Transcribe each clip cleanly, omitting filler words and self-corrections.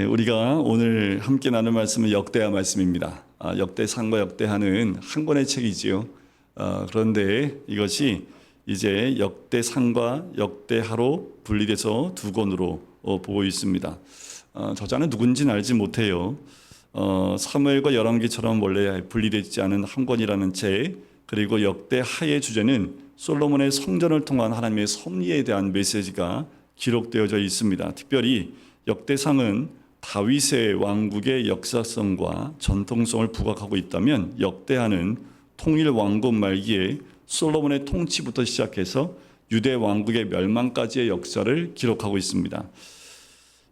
우리가 오늘 함께 나눌 말씀은 역대하 말씀입니다. 역대상과 역대하는 한 권의 책이지요. 그런데 이것이 이제 역대상과 역대하로 분리돼서 두 권으로 보고 있습니다. 저자는 누군지는 알지 못해요. 사무엘과 열왕기처럼 원래 분리되지 않은 한 권이라는 책, 그리고 역대하의 주제는 솔로몬의 성전을 통한 하나님의 섭리에 대한 메시지가 기록되어져 있습니다. 특별히 역대상은 다윗의 왕국의 역사성과 전통성을 부각하고 있다면, 역대하는 통일 왕국 말기에 솔로몬의 통치부터 시작해서 유대 왕국의 멸망까지의 역사를 기록하고 있습니다.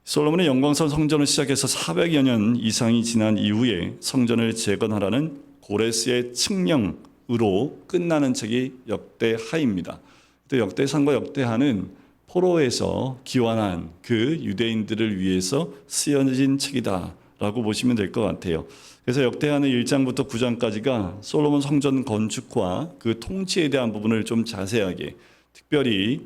솔로몬의 영광스러운 성전을 시작해서 400여 년 이상이 지난 이후에 성전을 재건하라는 고레스의 칙령으로 끝나는 책이 역대하입니다. 또 역대상과 역대하는 포로에서 기환한 그 유대인들을 위해서 쓰여진 책이다라고 보시면 될 것 같아요. 그래서 역대하는 1장부터 9장까지가 솔로몬 성전 건축과 그 통치에 대한 부분을 좀 자세하게, 특별히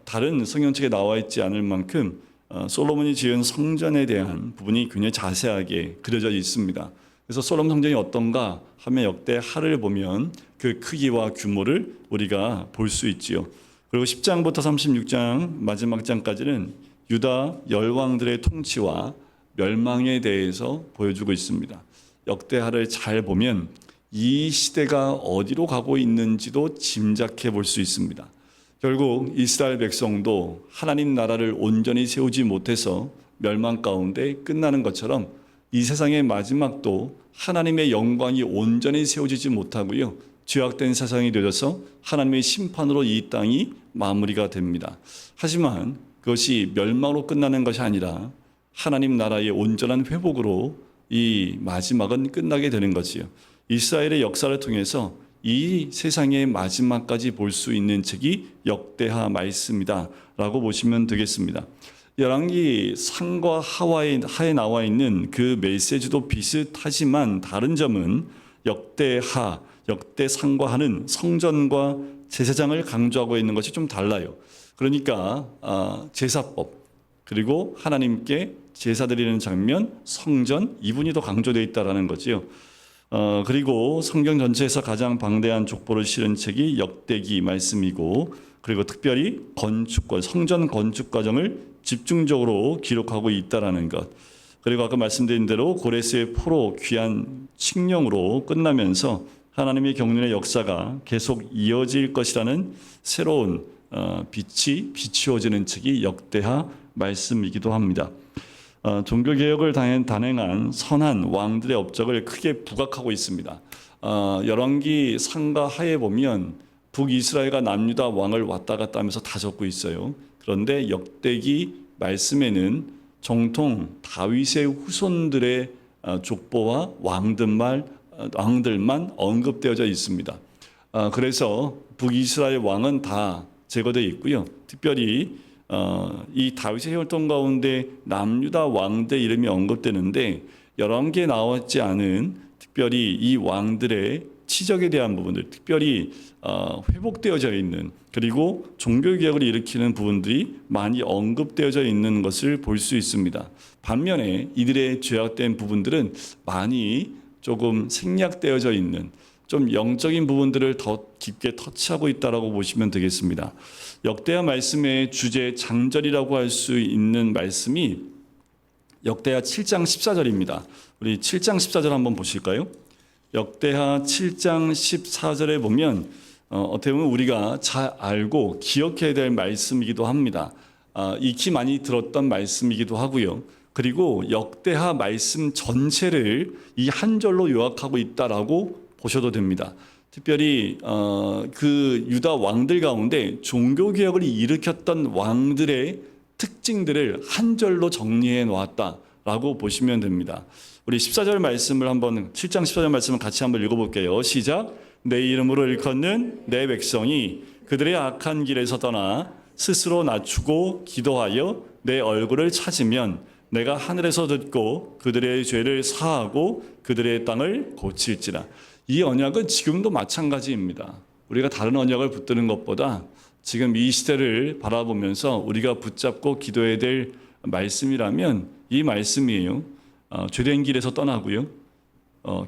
다른 성경책에 나와 있지 않을 만큼 솔로몬이 지은 성전에 대한 부분이 굉장히 자세하게 그려져 있습니다. 그래서 솔로몬 성전이 어떤가 하면 역대하를 보면 그 크기와 규모를 우리가 볼 수 있지요. 그리고 10장부터 36장 마지막 장까지는 유다 열왕들의 통치와 멸망에 대해서 보여주고 있습니다. 역대하를 잘 보면 이 시대가 어디로 가고 있는지도 짐작해 볼 수 있습니다. 결국 이스라엘 백성도 하나님 나라를 온전히 세우지 못해서 멸망 가운데 끝나는 것처럼 이 세상의 마지막도 하나님의 영광이 온전히 세워지지 못하고요, 죄악된 세상이 되어서 하나님의 심판으로 이 땅이 마무리가 됩니다. 하지만 그것이 멸망으로 끝나는 것이 아니라 하나님 나라의 온전한 회복으로 이 마지막은 끝나게 되는 거지요. 이스라엘의 역사를 통해서 이 세상의 마지막까지 볼 수 있는 책이 역대하 말씀이다 라고 보시면 되겠습니다. 열왕기 상과 하에 나와 있는 그 메시지도 비슷하지만 다른 점은 역대하, 역대상과 하는 성전과 제사장을 강조하고 있는 것이 좀 달라요. 그러니까 제사법, 그리고 하나님께 제사 드리는 장면, 성전, 이분이 더 강조되어 있다는 거지요. 그리고 성경 전체에서 가장 방대한 족보를 실은 책이 역대기 말씀이고, 그리고 특별히 건축과 성전 건축 과정을 집중적으로 기록하고 있다는 것, 그리고 아까 말씀드린 대로 고레스의 포로 귀한 칙령으로 끝나면서 하나님의 경륜의 역사가 계속 이어질 것이라는 새로운 빛이 비추어지는 책이 역대하 말씀이기도 합니다. 종교개혁을 단행한 선한 왕들의 업적을 크게 부각하고 있습니다. 열왕기 상과 하에 보면 북이스라엘과 남유다 왕을 왔다 갔다 하면서 다 적고 있어요. 그런데 역대기 말씀에는 정통 다윗의 후손들의 족보와 왕들만 언급되어져 있습니다. 그래서 북이스라엘 왕은 다 제거되어 있고요. 특별히 이 다윗의 혈통 가운데 남유다 왕들 이름이 언급되는데 열왕기에 나왔지 않은 특별히 이 왕들의 치적에 대한 부분들, 특별히 회복되어져 있는, 그리고 종교개혁을 일으키는 부분들이 많이 언급되어져 있는 것을 볼 수 있습니다. 반면에 이들의 죄악된 부분들은 많이 조금 생략되어져 있는, 좀 영적인 부분들을 더 깊게 터치하고 있다고 보시면 되겠습니다. 역대하 말씀의 주제 장절이라고 할 수 있는 말씀이 역대하 7장 14절입니다. 우리 7장 14절 한번 보실까요? 역대하 7장 14절에 보면 어떻게 보면 우리가 잘 알고 기억해야 될 말씀이기도 합니다. 익히 많이 들었던 말씀이기도 하고요. 그리고 역대하 말씀 전체를 이 한 절로 요약하고 있다라고 보셔도 됩니다. 특별히 그 유다 왕들 가운데 종교개혁을 일으켰던 왕들의 특징들을 한 절로 정리해 놓았다라고 보시면 됩니다. 우리 14절 말씀을 한번, 7장 14절 말씀을 같이 한번 읽어볼게요. 시작. 내 이름으로 일컫는 내 백성이 그들의 악한 길에서 떠나 스스로 낮추고 기도하여 내 얼굴을 찾으면 내가 하늘에서 듣고 그들의 죄를 사하고 그들의 땅을 고칠지라. 이 언약은 지금도 마찬가지입니다. 우리가 다른 언약을 붙드는 것보다 지금 이 시대를 바라보면서 우리가 붙잡고 기도해야 될 말씀이라면 이 말씀이에요. 죄된 길에서 떠나고요.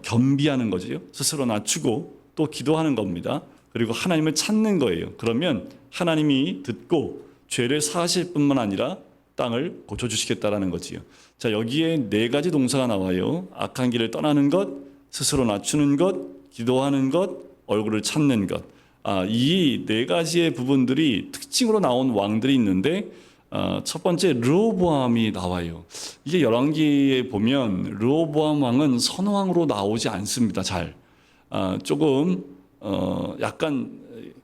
겸비하는 거죠. 스스로 낮추고 또 기도하는 겁니다. 그리고 하나님을 찾는 거예요. 그러면 하나님이 듣고 죄를 사하실 뿐만 아니라 땅을 고쳐주시겠다라는 거지요. 자, 여기에 네 가지 동사가 나와요. 악한 길을 떠나는 것, 스스로 낮추는 것, 기도하는 것, 얼굴을 찾는 것. 이 네 가지의 부분들이 특징으로 나온 왕들이 있는데 첫 번째 르호보암이 나와요. 이게 열왕기에 보면 르호보암 왕은 선왕으로 나오지 않습니다. 잘 조금 약간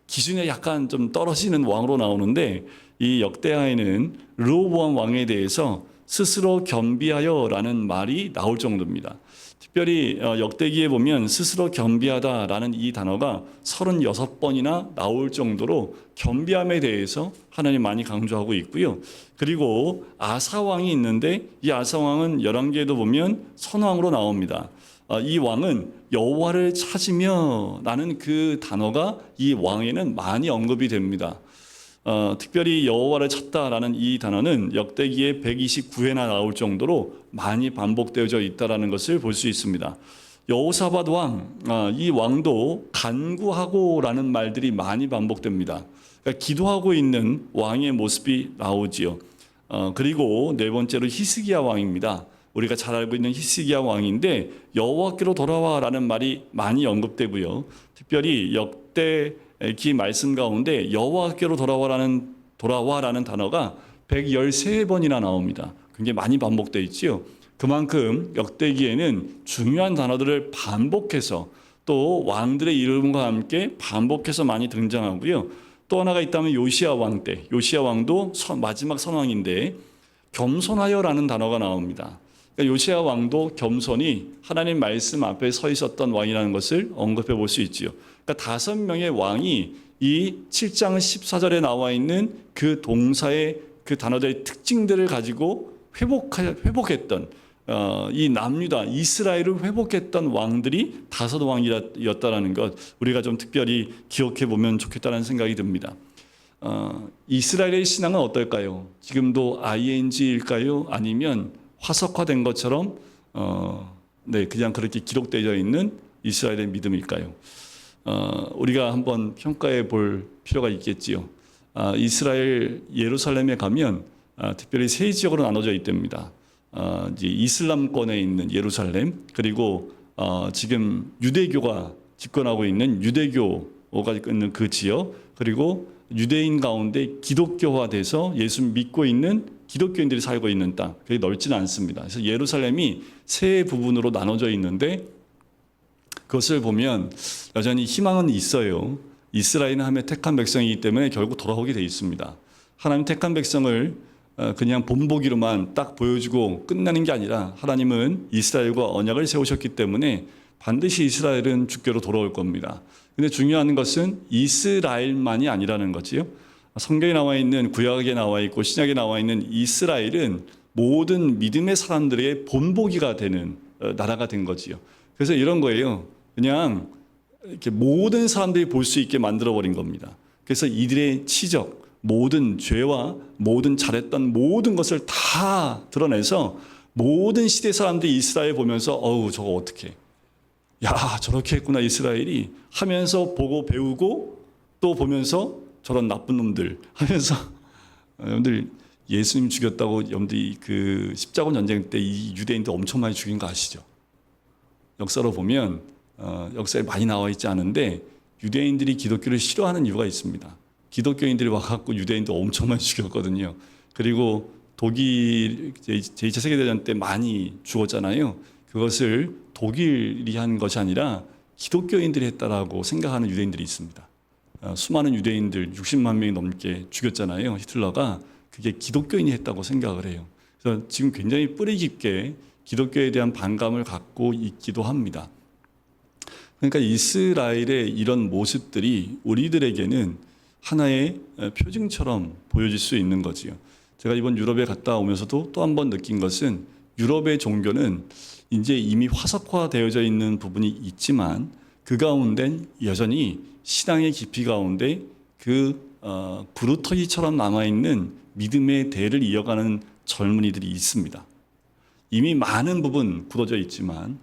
기준에 약간 좀 떨어지는 왕으로 나오는데 이 역대하에는 르호보암 왕에 대해서 스스로 겸비하여라는 말이 나올 정도입니다. 특별히 역대기에 보면 스스로 겸비하다라는 이 단어가 36번이나 나올 정도로 겸비함에 대해서 하나님 많이 강조하고 있고요. 그리고 아사왕이 있는데 이 아사왕은 열왕기에도 보면 선왕으로 나옵니다. 이 왕은 여호와를 찾으며 라는 그 단어가 이 왕에는 많이 언급이 됩니다. 특별히 여호와를 찾다라는 이 단어는 역대기에 129회나 나올 정도로 많이 반복되어져 있다라는 것을 볼 수 있습니다. 여호사밧 왕, 이 왕도 간구하고라는 말들이 많이 반복됩니다. 그러니까 기도하고 있는 왕의 모습이 나오지요. 그리고 네 번째로 히스기야 왕입니다. 우리가 잘 알고 있는 히스기야 왕인데 여호와께로 돌아와라는 말이 많이 언급되고요. 특별히 역대기 말씀 가운데 여호와께로 돌아와라는 단어가 113번이나 나옵니다. 굉장히 많이 반복되어 있지요. 그만큼 역대기에는 중요한 단어들을 반복해서 또 왕들의 이름과 함께 반복해서 많이 등장하고요. 또 하나가 있다면 요시야 왕 때, 요시야 왕도 마지막 선왕인데 겸손하여라는 단어가 나옵니다. 그러니까 요시야 왕도 겸손히 하나님 말씀 앞에 서 있었던 왕이라는 것을 언급해 볼 수 있지요. 그러니까 5명의 왕이 이 7장 14절에 나와 있는 그 동사의 그 단어들의 특징들을 가지고 회복했던 이 남유다 이스라엘을 회복했던 왕들이 5 왕이었다라는 것 우리가 좀 특별히 기억해 보면 좋겠다는 생각이 듭니다. 이스라엘의 신앙은 어떨까요? 지금도 ing일까요? 아니면 화석화된 것처럼 그냥 그렇게 기록되어 있는 이스라엘의 믿음일까요? 우리가 한번 평가해 볼 필요가 있겠지요. 이스라엘 예루살렘에 가면 특별히 세 지역으로 나눠져 있답니다. 이제 이슬람권에 있는 예루살렘 그리고 지금 유대교가 집권하고 있는 유대교가 있는 그 지역 그리고 유대인 가운데 기독교화돼서 예수 믿고 있는 기독교인들이 살고 있는 땅 그게 넓지는 않습니다. 그래서 예루살렘이 세 부분으로 나눠져 있는데 그것을 보면 여전히 희망은 있어요. 이스라엘은 하나님의 택한 백성이기 때문에 결국 돌아오게 돼 있습니다. 하나님 택한 백성을 그냥 본보기로만 딱 보여주고 끝나는 게 아니라 하나님은 이스라엘과 언약을 세우셨기 때문에 반드시 이스라엘은 주께로 돌아올 겁니다. 근데 중요한 것은 이스라엘만이 아니라는 거지요. 성경에 나와 있는 구약에 나와 있고 신약에 나와 있는 이스라엘은 모든 믿음의 사람들의 본보기가 되는 나라가 된 거지요. 그래서 이런 거예요. 그냥 이렇게 모든 사람들이 볼 수 있게 만들어 버린 겁니다. 그래서 이들의 치적, 모든 죄와 모든 잘했던 모든 것을 다 드러내서 모든 시대 사람들이 이스라엘 보면서 어우 저거 어떻게 야 저렇게 했구나 이스라엘이 하면서 보고 배우고 또 보면서 저런 나쁜 놈들 하면서 여러분들 예수님 죽였다고 여러분들이 그 십자군 전쟁 때 이 유대인들 엄청 많이 죽인 거 아시죠? 역사로 보면 역사에 많이 나와 있지 않은데 유대인들이 기독교를 싫어하는 이유가 있습니다. 기독교인들이 와갖고 유대인들 엄청 많이 죽였거든요. 그리고 독일 제2차 세계대전 때 많이 죽었잖아요. 그것을 독일이 한 것이 아니라 기독교인들이 했다라고 생각하는 유대인들이 있습니다. 수많은 유대인들 60만 명이 넘게 죽였잖아요. 히틀러가 그게 기독교인이 했다고 생각을 해요. 그래서 지금 굉장히 뿌리 깊게 기독교에 대한 반감을 갖고 있기도 합니다. 그러니까 이스라엘의 이런 모습들이 우리들에게는 하나의 표징처럼 보여질 수 있는 거지요. 제가 이번 유럽에 갔다 오면서도 또 한 번 느낀 것은 유럽의 종교는 이제 이미 화석화되어져 있는 부분이 있지만 그 가운데 여전히 신앙의 깊이 가운데 그 부르터기처럼 남아있는 믿음의 대를 이어가는 젊은이들이 있습니다. 이미 많은 부분 굳어져 있지만,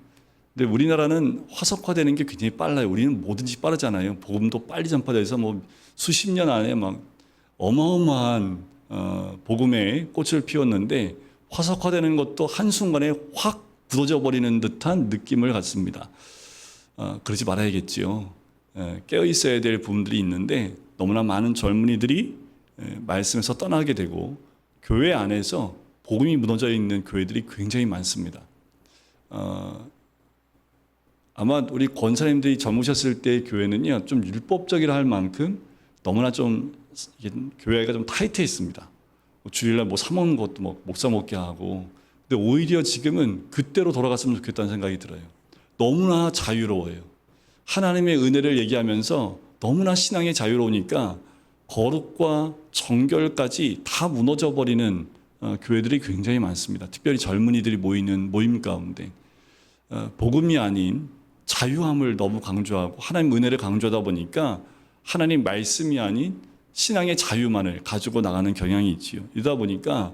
근데 우리나라는 화석화되는 게 굉장히 빨라요. 우리는 뭐든지 빠르잖아요. 복음도 빨리 전파돼서 뭐 수십 년 안에 막 어마어마한 복음의 꽃을 피웠는데, 화석화되는 것도 한순간에 확 굳어져 버리는 듯한 느낌을 갖습니다. 그러지 말아야겠지요. 깨어 있어야 될 부분들이 있는데, 너무나 많은 젊은이들이 말씀에서 떠나게 되고 교회 안에서 복음이 무너져 있는 교회들이 굉장히 많습니다. 아마 우리 권사님들이 젊으셨을 때 교회는요, 좀 율법적이라 할 만큼 너무나 좀 교회가 좀 타이트했습니다. 주일날 뭐 사 먹는 것도 뭐 목사 먹게 하고. 근데 오히려 지금은 그때로 돌아갔으면 좋겠다는 생각이 들어요. 너무나 자유로워요. 하나님의 은혜를 얘기하면서 너무나 신앙이 자유로우니까 거룩과 정결까지 다 무너져 버리는 교회들이 굉장히 많습니다. 특별히 젊은이들이 모이는 모임 가운데 복음이 아닌 자유함을 너무 강조하고 하나님 은혜를 강조하다 보니까 하나님 말씀이 아닌 신앙의 자유만을 가지고 나가는 경향이 있지요. 이러다 보니까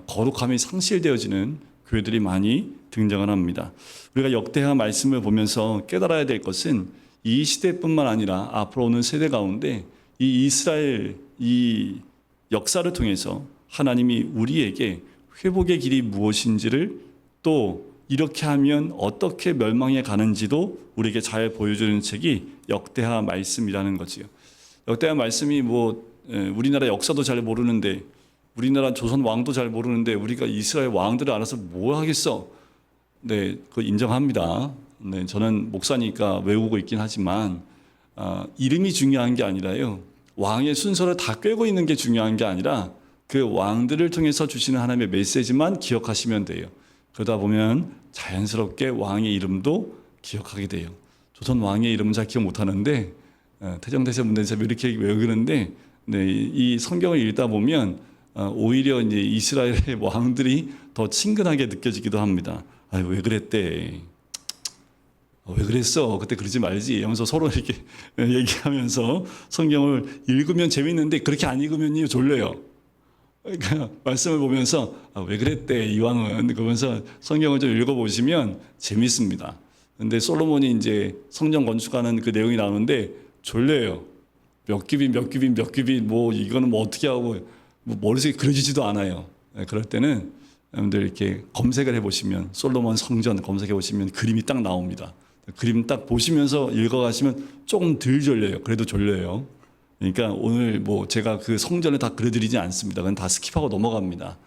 거룩함이 상실되어지는 교회들이 많이 등장을 합니다. 우리가 역대하 말씀을 보면서 깨달아야 될 것은 이 시대뿐만 아니라 앞으로 오는 세대 가운데 이 이스라엘 이 역사를 통해서 하나님이 우리에게 회복의 길이 무엇인지를, 또 이렇게 하면 어떻게 멸망해 가는지도 우리에게 잘 보여주는 책이 역대하 말씀이라는 거지요. 역대하 말씀이 우리나라 역사도 잘 모르는데, 우리나라 조선 왕도 잘 모르는데 우리가 이스라엘 왕들을 알아서 뭘 하겠어? 네, 그거 인정합니다. 네, 저는 목사니까 외우고 있긴 하지만 이름이 중요한 게 아니라요, 왕의 순서를 다 꿰고 있는 게 중요한 게 아니라 그 왕들을 통해서 주시는 하나님의 메시지만 기억하시면 돼요. 그러다 보면 자연스럽게 왕의 이름도 기억하게 돼요. 조선 왕의 이름은 잘 기억 못하는데 태정대세 문대세 이렇게 외우는데, 네, 이 성경을 읽다 보면 오히려 이제 이스라엘의 왕들이 더 친근하게 느껴지기도 합니다. 아유, 왜 그랬대? 왜 그랬어? 그때 그러지 말지 하면서 서로 이렇게 얘기하면서 성경을 읽으면 재밌는데, 그렇게 안 읽으면요 졸려요. 그러니까 말씀을 보면서 왜 그랬대 이 왕은, 그러면서 성경을 좀 읽어보시면 재밌습니다. 근데 솔로몬이 이제 성전 건축하는 그 내용이 나오는데 졸려요. 몇 큐빗 뭐 이거는 뭐 어떻게 하고 뭐 머릿속에 그려지지도 않아요. 그럴 때는 여러분들 이렇게 검색을 해보시면 솔로몬 성전 검색해 보시면 그림이 딱 나옵니다. 그림 딱 보시면서 읽어가시면 조금 덜 졸려요. 그래도 졸려요. 그러니까 오늘 뭐 제가 그 성전을 다 그려드리지 않습니다. 그건 다 스킵하고 넘어갑니다.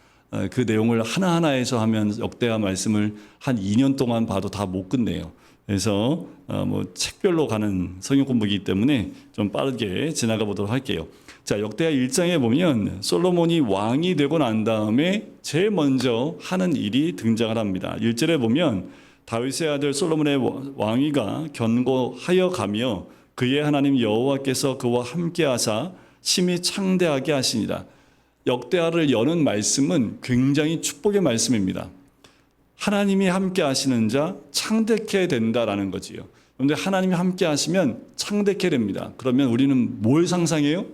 그 내용을 하나하나에서 하면 역대하 말씀을 한 2년 동안 봐도 다 못 끝내요. 그래서 뭐 책별로 가는 성경 공부이기 때문에 좀 빠르게 지나가 보도록 할게요. 자, 역대하 1장에 보면 솔로몬이 왕이 되고 난 다음에 제일 먼저 하는 일이 등장을 합니다. 1절에 보면 다윗의 아들 솔로몬의 왕위가 견고하여 가며 그의 하나님 여호와께서 그와 함께하사 심히 창대하게 하시니라. 역대하를 여는 말씀은 굉장히 축복의 말씀입니다. 하나님이 함께 하시는 자 창대케 된다라는 거지요. 그런데 하나님이 함께 하시면 창대케 됩니다. 그러면 우리는 뭘 상상해요?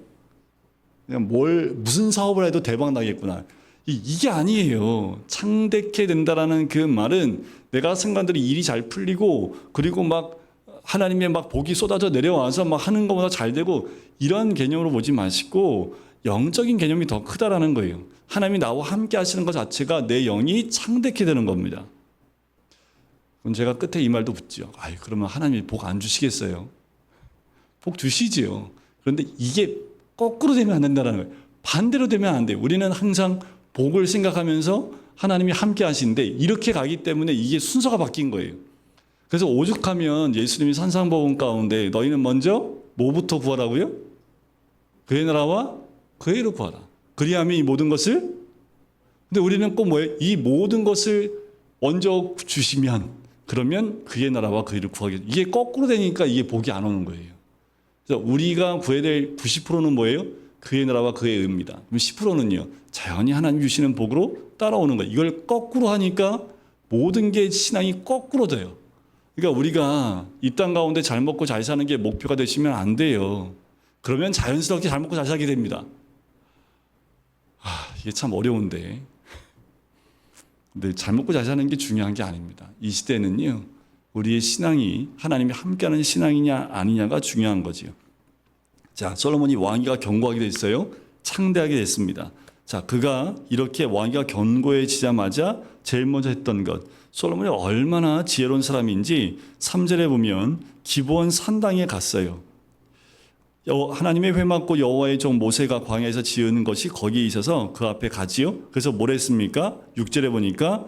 그냥 무슨 사업을 해도 대박 나겠구나. 이게 아니에요. 창대케 된다라는 그 말은 내가 순간들이 일이 잘 풀리고, 그리고 막 하나님의 막 복이 쏟아져 내려와서 막 하는 것보다 잘 되고, 이런 개념으로 보지 마시고 영적인 개념이 더 크다라는 거예요. 하나님이 나와 함께 하시는 것 자체가 내 영이 창대케 되는 겁니다. 그럼 제가 끝에 이 말도 붙죠. 그러면 하나님이 복 안 주시겠어요? 복 주시지요. 그런데 이게 거꾸로 되면 안 된다는 거예요. 반대로 되면 안 돼요. 우리는 항상 복을 생각하면서 하나님이 함께 하시는데, 이렇게 가기 때문에 이게 순서가 바뀐 거예요. 그래서 오죽하면 예수님이 산상복음 가운데 너희는 먼저 뭐부터 구하라고요? 그의 나라와 그의 의를 구하라. 그리하면 이 모든 것을, 근데 우리는 꼭 뭐예요? 이 모든 것을 먼저 주시면, 그러면 그의 나라와 그의 의를 구하겠다. 이게 거꾸로 되니까 이게 복이 안 오는 거예요. 그래서 우리가 구해야 될 90%는 뭐예요? 그의 나라와 그의 의입니다. 그럼 10%는요, 자연히 하나님 주시는 복으로 따라오는 거예요. 이걸 거꾸로 하니까 모든 게 신앙이 거꾸로 돼요. 그러니까 우리가 이 땅 가운데 잘 먹고 잘 사는 게 목표가 되시면 안 돼요. 그러면 자연스럽게 잘 먹고 잘 살게 됩니다. 이게 참 어려운데 근데 잘 먹고 잘 사는 게 중요한 게 아닙니다. 이 시대는요, 우리의 신앙이 하나님이 함께하는 신앙이냐 아니냐가 중요한 거지요. 자, 솔로몬이 왕위가 견고하게 됐어요. 창대하게 됐습니다. 자, 그가 이렇게 왕위가 견고해지자마자 제일 먼저 했던 것, 솔로몬이 얼마나 지혜로운 사람인지 3절에 보면 기브온 산당에 갔어요. 하나님의 회 맡고 여호와의 종 모세가 광야에서 지은 것이 거기에 있어서 그 앞에 가지요. 그래서 뭘 했습니까? 6절에 보니까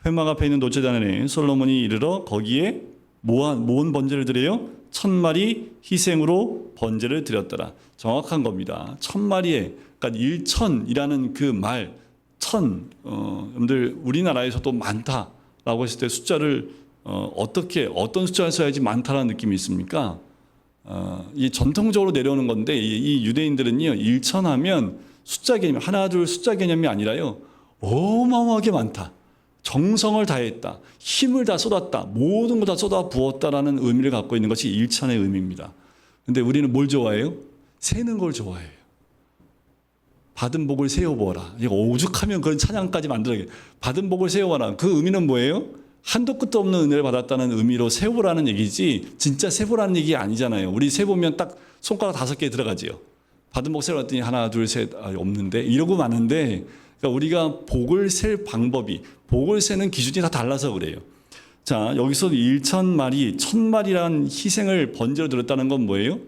회막 앞에 있는 노제단에 솔로몬이 이르러 거기에 모은 번제를 드려요. 1000마리 희생으로 번제를 드렸더라. 정확한 겁니다. 1000마리에, 그러니까 1000이라는 그 말, 1000, 여러분들 우리나라에서도 많다라고 했을 때 숫자를 어떤 숫자를 써야지 많다라는 느낌이 있습니까? 이 전통적으로 내려오는 건데 이 유대인들은요 1000하면 숫자 개념 하나 둘 숫자 개념이 아니라요 어마어마하게 많다, 정성을 다했다, 힘을 다 쏟았다, 모든 걸 다 쏟아 부었다라는 의미를 갖고 있는 것이 1000의 의미입니다. 근데 우리는 뭘 좋아해요? 세는 걸 좋아해요. 받은 복을 세어보아라. 이거 오죽하면 그런 찬양까지 만들어야 받은 복을 세어보아라. 그 의미는 뭐예요? 한도 끝도 없는 은혜를 받았다는 의미로 세보라는 얘기지 진짜 세보라는 얘기 아니잖아요. 우리 세보면 딱 손가락 5개 들어가지요. 받은 복 세봤더니 하나 둘 셋 없는데 이러고 마는데, 그러니까 우리가 복을 셀 방법이, 복을 세는 기준이 다 달라서 그래요. 자, 여기서 1000마리 1000마리란 희생을 번제로 드렸다는 건 뭐예요?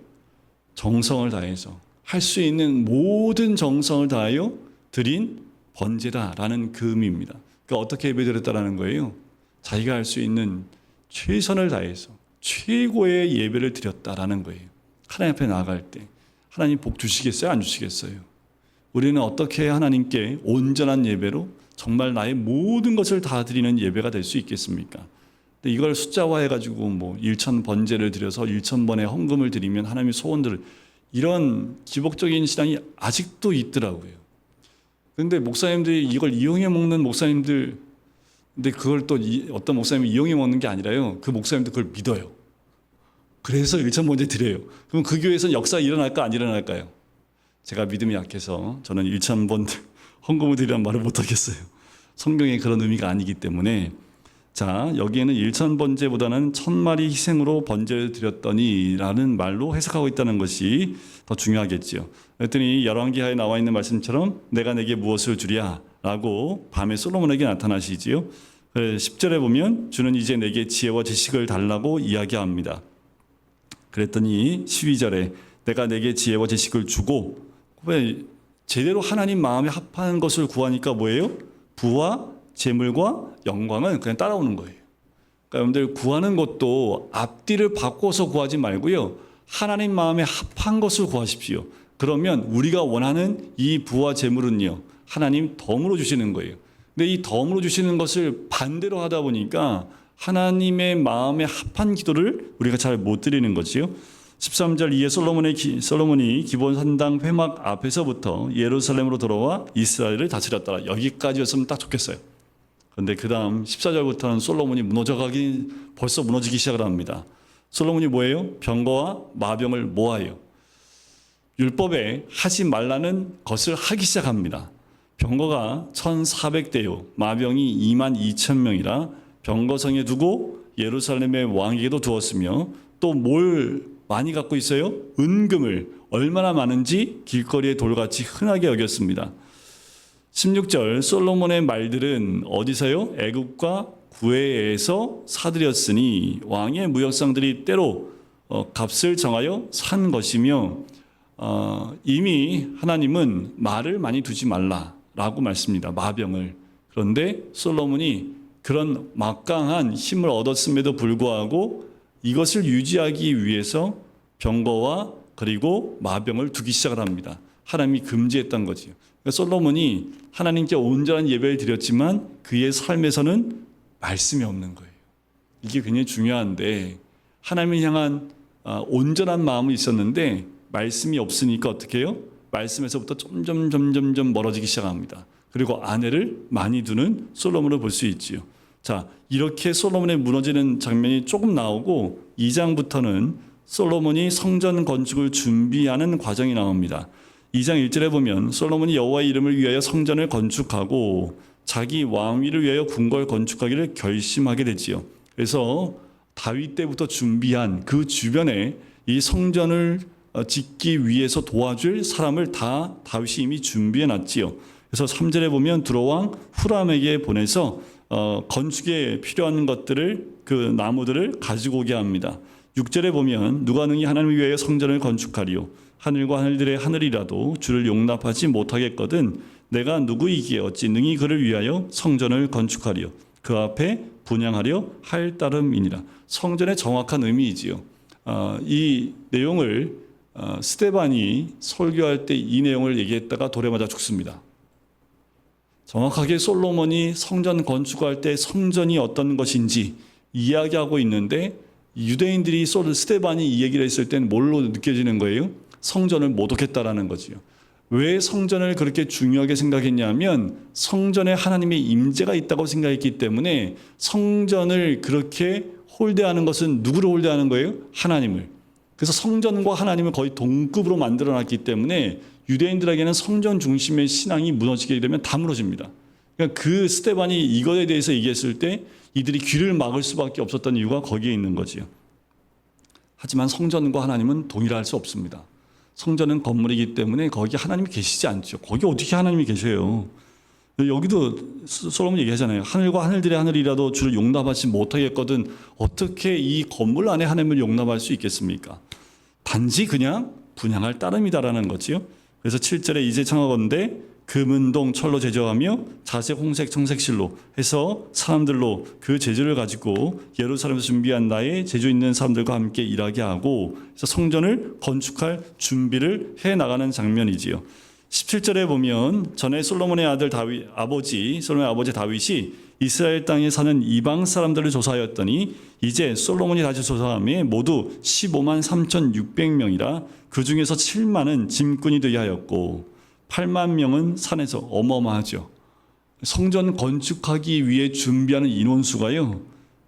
정성을 다해서 할 수 있는 모든 정성을 다하여 드린 번제다라는 그 의미입니다. 그러니까 어떻게 예배드렸다라는 거예요? 자기가 할 수 있는 최선을 다해서 최고의 예배를 드렸다라는 거예요. 하나님 앞에 나아갈 때 하나님 복 주시겠어요? 안 주시겠어요? 우리는 어떻게 하나님께 온전한 예배로 정말 나의 모든 것을 다 드리는 예배가 될 수 있겠습니까? 근데 이걸 숫자화해가지고 뭐 1000 번제를 드려서 1000번의 헌금을 드리면 하나님의 소원들을, 이런 기복적인 신앙이 아직도 있더라고요. 그런데 목사님들이 이걸 이용해 먹는 목사님들, 근데 그걸 또 어떤 목사님이 이용해 먹는 게 아니라요. 그 목사님도 그걸 믿어요. 그래서 1000 번제 드려요. 그럼 그 교회에서는 역사가 일어날까 안 일어날까요? 제가 믿음이 약해서 저는 1000 번 헌금을 드리라는 말을 못하겠어요. 성경에 그런 의미가 아니기 때문에. 자, 여기에는 1000 번제보다는 1000마리 희생으로 번제를 드렸더니 라는 말로 해석하고 있다는 것이 더 중요하겠지요. 그랬더니 열왕기하에 나와 있는 말씀처럼 내가 내게 무엇을 주랴 라고 밤에 솔로몬에게 나타나시지요. 10절에 보면 주는 이제 내게 지혜와 지식을 달라고 이야기합니다. 그랬더니 12절에 내가 내게 지혜와 지식을 주고, 왜 제대로 하나님 마음에 합하는 것을 구하니까 뭐예요? 부와 재물과 영광은 그냥 따라오는 거예요. 그러니까 여러분들 구하는 것도 앞뒤를 바꿔서 구하지 말고요. 하나님 마음에 합한 것을 구하십시오. 그러면 우리가 원하는 이 부와 재물은요, 하나님 덤으로 주시는 거예요. 근데 이 덤으로 주시는 것을 반대로 하다 보니까 하나님의 마음에 합한 기도를 우리가 잘 못 드리는 거지요. 13절 이에 솔로몬이 기브온 산당 회막 앞에서부터 예루살렘으로 돌아와 이스라엘을 다스렸더라. 여기까지였으면 딱 좋겠어요. 그런데 그 다음 14절부터는 솔로몬이 벌써 무너지기 시작을 합니다. 솔로몬이 뭐예요? 병거와 마병을 모아요. 율법에 하지 말라는 것을 하기 시작합니다. 병거가 1400대요. 마병이 22,000명이라 병거성에 두고 예루살렘의 왕에게도 두었으며, 또 뭘 많이 갖고 있어요? 은금을 얼마나 많은지 길거리의 돌같이 흔하게 여겼습니다. 16절 솔로몬의 말들은 어디서요? 애굽과 구해에서 사들였으니 왕의 무역상들이 때로 값을 정하여 산 것이며, 이미 하나님은 말을 많이 두지 말라라고 말씀입니다. 마병을. 그런데 솔로몬이 그런 막강한 힘을 얻었음에도 불구하고 이것을 유지하기 위해서 병거와 그리고 마병을 두기 시작을 합니다. 하나님이 금지했던 거지요. 그러니까 솔로몬이 하나님께 온전한 예배를 드렸지만 그의 삶에서는 말씀이 없는 거예요. 이게 굉장히 중요한데, 하나님을 향한 온전한 마음이 있었는데 말씀이 없으니까 어떻게 해요? 말씀에서부터 점점 멀어지기 시작합니다. 그리고 아내를 많이 두는 솔로몬을 볼 수 있지요. 자, 이렇게 솔로몬의 무너지는 장면이 조금 나오고 2장부터는 솔로몬이 성전 건축을 준비하는 과정이 나옵니다. 2장 1절에 보면 솔로몬이 여호와의 이름을 위하여 성전을 건축하고 자기 왕위를 위하여 궁궐 건축하기를 결심하게 되지요. 그래서 다윗 때부터 준비한 그 주변에 이 성전을 짓기 위해서 도와줄 사람을 다 다윗이 이미 준비해 놨지요. 그래서 3절에 보면 두로왕 후람에게 보내서 건축에 필요한 것들을 그 나무들을 가지고 오게 합니다. 6절에 보면 누가 능히 하나님을 위하여 성전을 건축하리요 하늘과 하늘들의 하늘이라도 주를 용납하지 못하겠거든 내가 누구이기에 어찌 능히 그를 위하여 성전을 건축하리요 그 앞에 분향하려 할 따름이니라. 성전의 정확한 의미이지요. 이 내용을 스데반이 설교할 때 이 내용을 얘기했다가 돌에 맞아 죽습니다. 정확하게 솔로몬이 성전 건축할 때 성전이 어떤 것인지 이야기하고 있는데 유대인들이 스데반이 이 얘기를 했을 때는 뭘로 느껴지는 거예요? 성전을 모독했다라는 거지요. 왜 성전을 그렇게 중요하게 생각했냐면 성전에 하나님의 임재가 있다고 생각했기 때문에 성전을 그렇게 홀대하는 것은 누구를 홀대하는 거예요? 하나님을. 그래서 성전과 하나님을 거의 동급으로 만들어놨기 때문에 유대인들에게는 성전 중심의 신앙이 무너지게 되면 다 무너집니다. 그러니까 그 스데반이 이것에 대해서 얘기했을 때 이들이 귀를 막을 수밖에 없었던 이유가 거기에 있는 거지요. 하지만 성전과 하나님은 동일할 수 없습니다. 성전은 건물이기 때문에 거기 하나님이 계시지 않죠. 거기 어떻게 하나님이 계세요? 여기도 솔로몬 얘기하잖아요. 하늘과 하늘들의 하늘이라도 주를 용납하지 못하겠거든 어떻게 이 건물 안에 하나님을 용납할 수 있겠습니까? 단지 그냥 분향할 따름이다라는 거지요. 그래서 7절에 이제 청하건대 금은동 철로 제조하며 자색 홍색 청색실로 해서 사람들로 그 재주를 가지고 예루살렘에서 준비한 나의 재주 있는 사람들과 함께 일하게 하고 그래서 성전을 건축할 준비를 해 나가는 장면이지요. 17절에 보면 전에 솔로몬의 아들 솔로몬의 아버지 다윗이 이스라엘 땅에 사는 이방 사람들을 조사하였더니 이제 솔로몬이 다시 조사함에 모두 15만 3,600명이라 그 중에서 7만은 짐꾼이 되게 하였고 8만 명은 산에서 어마어마하죠. 성전 건축하기 위해 준비하는 인원수가요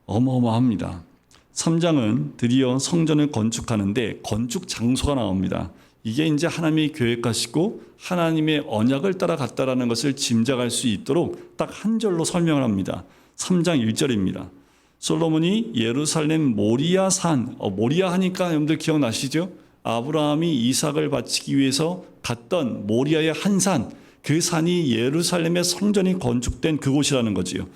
어마어마합니다. 3장은 드디어 성전을 건축하는데 건축 장소가 나옵니다. 이게 이제 하나님이 계획하시고 하나님의 언약을 따라갔다라는 것을 짐작할 수 있도록 딱 한 절로 설명을 합니다. 3장 1절입니다. 솔로몬이 예루살렘 모리아 산, 모리아 하니까 여러분들 기억나시죠? 아브라함이 이삭을 바치기 위해서 갔던 모리아의 한 산, 그 산이 예루살렘의 성전이 건축된 그곳이라는 거지요.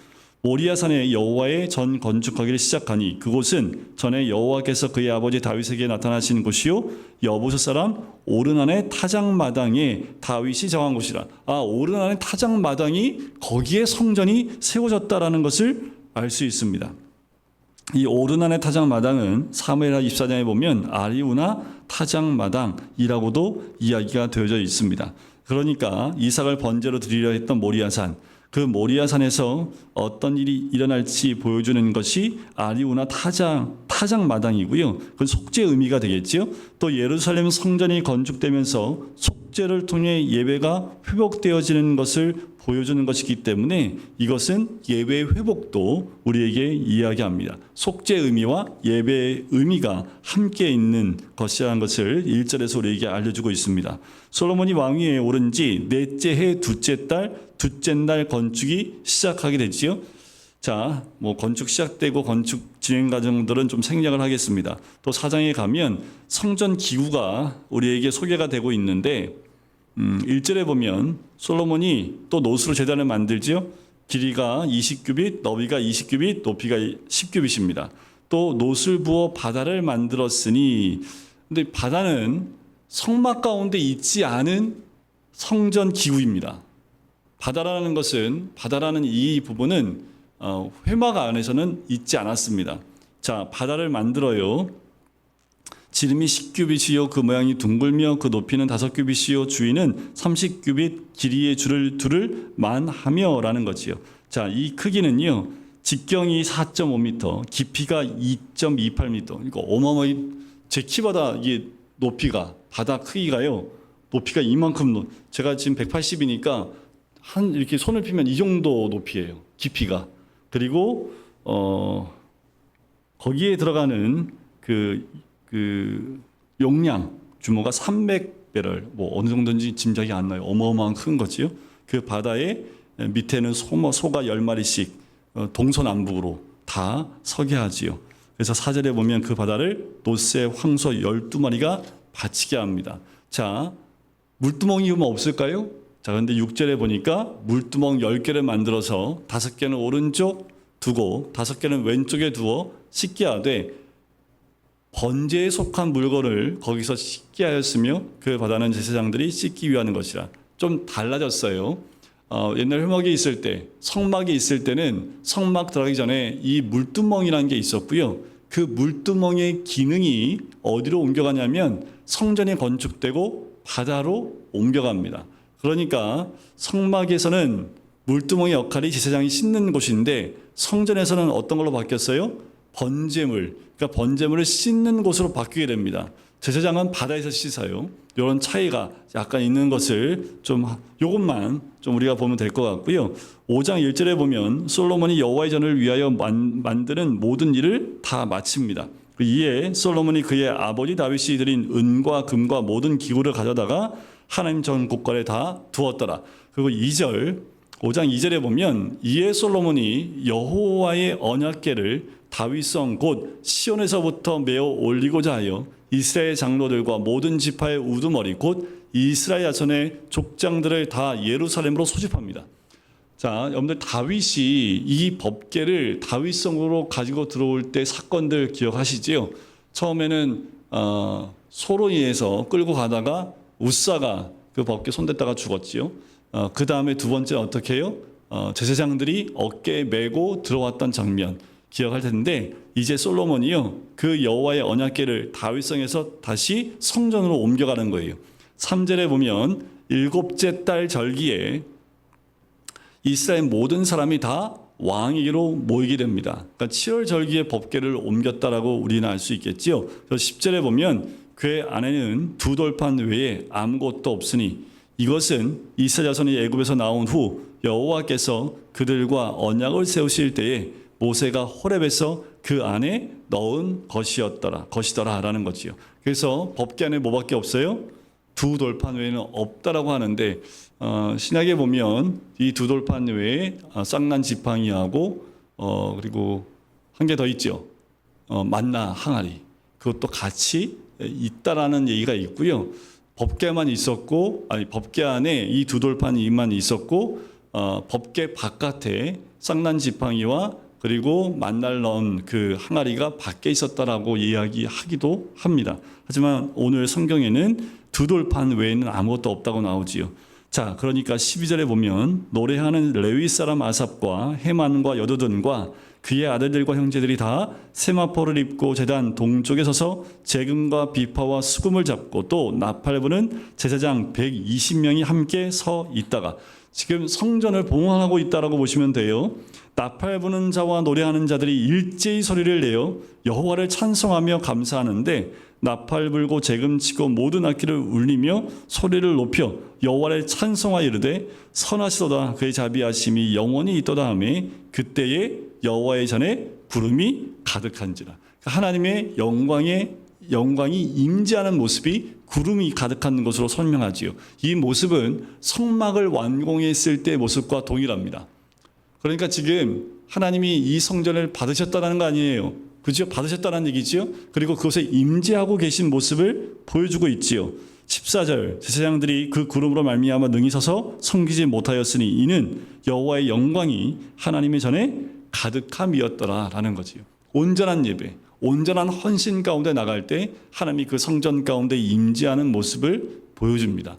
모리아산에 여호와의 전 건축하기를 시작하니 그곳은 전에 여호와께서 그의 아버지 다윗에게 나타나신 곳이요 여부스 사람 오르난의 타작마당에 다윗이 정한 곳이라. 오르난의 타작마당이 거기에 성전이 세워졌다라는 것을 알 수 있습니다. 이 오르난의 타작마당은 사무엘하 24장에 보면 아리우나 타작마당이라고도 이야기가 되어져 있습니다. 그러니까 이삭을 번제로 드리려 했던 모리아산, 그 모리아산에서 어떤 일이 일어날지 보여주는 것이 아리우나 타작마당이고요. 그건 속죄 의미가 되겠죠. 또 예루살렘 성전이 건축되면서 속죄를 통해 예배가 회복되어지는 것을 보여주는 것이기 때문에 이것은 예배의 회복도 우리에게 이야기합니다. 속죄 의미와 예배의 의미가 함께 있는 것이라는 것을 1절에서 우리에게 알려주고 있습니다. 솔로몬이 왕위에 오른 지 넷째 해 둘째 날 건축이 시작하게 되지요. 자, 건축 시작되고 건축 진행 과정들은 좀 생략을 하겠습니다. 또 4장에 가면 성전 기구가 우리에게 소개가 되고 있는데 1절에 보면 솔로몬이 또 노수로 제단을 만들지요. 길이가 20규빗, 너비가 20규빗, 높이가 10규빗입니다. 또 노술 부어 바다를 만들었으니, 근데 바다는 성막 가운데 있지 않은 성전 기구입니다. 바다라는 이 부분은 회막 안에서는 있지 않았습니다. 자, 바다를 만들어요. 지름이 10규빗이요 그 모양이 둥글며 그 높이는 5규빗이요 주위는 30규빗 길이의 줄을 둘을 만하며 라는 거지요. 자, 이 크기는요 직경이 4.5m, 깊이가 2.28m. 그러니까 어마어마히 제 키보다 이게 높이가 바다 크기가요 높이가 이만큼 제가 지금 180이니까 한 이렇게 손을 피면 이 정도 높이예요. 깊이가. 그리고 거기에 들어가는 그 용량 규모가 300배럴 어느 정도인지 짐작이 안 나요. 어마어마한 큰 거지요. 그 바다에 밑에는 소가 10마리씩 동서남북으로 다 서게 하지요. 그래서 4절에 보면 그 바다를 노새 황소 12마리가 바치게 합니다. 자, 물두멍이 없을까요? 자, 그런데 6절에 보니까 물두멍 10개를 만들어서 5개는 오른쪽 두고 5개는 왼쪽에 두어 씻게 하되 번제에 속한 물건을 거기서 씻게 하였으며 그 바다는 제사장들이 씻기 위하는 것이라. 좀 달라졌어요. 옛날 회막에 있을 때, 성막에 있을 때는 성막 들어가기 전에 이 물두멍이라는 게 있었고요. 그 물두멍의 기능이 어디로 옮겨가냐면 성전이 건축되고 바다로 옮겨갑니다. 그러니까 성막에서는 물두멍의 역할이 제사장이 씻는 곳인데 성전에서는 어떤 걸로 바뀌었어요? 번제물, 그러니까 번제물을 씻는 곳으로 바뀌게 됩니다. 제사장은 바다에서 씻어요. 이런 차이가 약간 있는 것을 요것만 좀 우리가 보면 될 것 같고요. 5장 1절에 보면 솔로몬이 여호와의 전을 위하여 만드는 모든 일을 다 마칩니다. 이에 솔로몬이 그의 아버지 다윗이 드린 은과 금과 모든 기구를 가져다가 하나님 전 곳간에 다 두었더라. 그리고 5장 2절에 보면 이에 솔로몬이 여호와의 언약궤를 다윗성 곧 시온에서부터 메어 올리고자 하여 이스라엘 장로들과 모든 지파의 우두머리 곧 이스라엘 자손의 족장들을 다 예루살렘으로 소집합니다. 자, 여러분들 다윗이 이 법궤를 다윗성으로 가지고 들어올 때 사건들 기억하시지요? 처음에는 소로 인해서 끌고 가다가 우사가 그 법궤 손댔다가 죽었지요. 그 다음에 두 번째는 어떻게 해요? 제사장들이 어깨에 메고 들어왔던 장면 기억할 텐데 이제 솔로몬이요 그 여호와의 언약궤를 다윗성에서 다시 성전으로 옮겨가는 거예요. 3절에 보면 7째 달 절기에 이스라엘 모든 사람이 다 왕에게로 모이게 됩니다. 그러니까 7월 절기에 법궤를 옮겼다라고 우리는 알 수 있겠지요. 그래서 10절에 보면 궤 안에는 두 돌판 외에 아무것도 없으니 이것은 이스라엘 자손이 애굽에서 나온 후 여호와께서 그들과 언약을 세우실 때에 모세가 호렙에서 그 안에 넣은 것이더라라는 거지요. 그래서 법궤 안에 뭐밖에 없어요? 두 돌판 외에는 없다라고 하는데 신약에 보면 이 두 돌판 외에 쌍난 지팡이하고 그리고 한 개 더 있죠. 만나 항아리 그것도 같이 있다라는 얘기가 있고요. 법궤만 있었고 법궤 안에 이 두 돌판이만 있었고 법궤 바깥에 쌍난 지팡이와 그리고 만날 넣은 그 항아리가 밖에 있었다라고 이야기하기도 합니다. 하지만 오늘 성경에는 두 돌판 외에는 아무것도 없다고 나오지요. 자, 그러니까 12절에 보면 노래하는 레위 사람 아삽과 헤만과 여두둔과 그의 아들들과 형제들이 다 세마포를 입고 제단 동쪽에 서서 재금과 비파와 수금을 잡고 또 나팔 부는 제사장 120명이 함께 서 있다가 지금 성전을 봉헌하고 있다라고 보시면 돼요. 나팔 부는 자와 노래하는 자들이 일제히 소리를 내어 여호와를 찬송하며 감사하는데 나팔 불고 재금 치고 모든 악기를 울리며 소리를 높여 여호와를 찬송하여 이르되 선하시도다 그의 자비하심이 영원히 있도다 하며 그때에 여호와의 전에 구름이 가득한지라. 하나님의 영광이 임재하는 모습이 구름이 가득한 것으로 설명하지요. 이 모습은 성막을 완공했을 때의 모습과 동일합니다. 그러니까 지금 하나님이 이 성전을 받으셨다는 거 아니에요. 그죠? 받으셨다는 얘기지요. 그리고 그것에 임재하고 계신 모습을 보여주고 있지요. 14절 제사장들이 그 구름으로 말미암아 능히 서서 섬기지 못하였으니 이는 여호와의 영광이 하나님의 전에 가득함이었더라라는 거지요. 온전한 예배, 온전한 헌신 가운데 나갈 때 하나님이 그 성전 가운데 임재하는 모습을 보여줍니다.